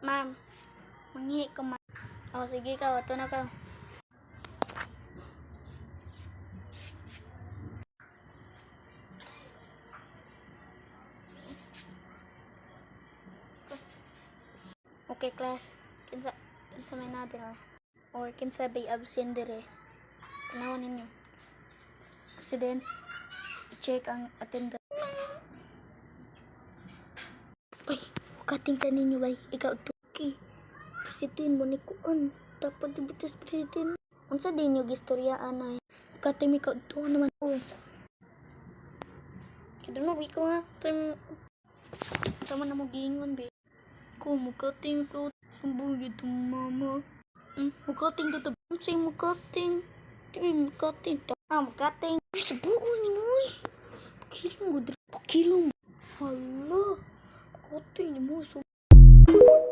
Ma'am, manghihi ko ma'am. Oh, sige ka, ato na ka. Okay, class. Kinsa may natin or kinsa bay absent dire. Tanawan ninyo. President, i-check ang attendance. Bay, ukating ka ninyo bay. Ikaw tuki. President mo ni kuan. Dapat dibutas president. Unsa din yung gistoryaan ay. Ukating ikaw to naman. Oh. Kidano bi ko ha. Sama na mo giingon be. Ko mukating ko. Sumbong gitu mama. Mukating dito. Unsay mukating? Di mukating. Mukating. Subuon ni mo. Pakilong mo. Pakilong. Hala. Mukating ni mo.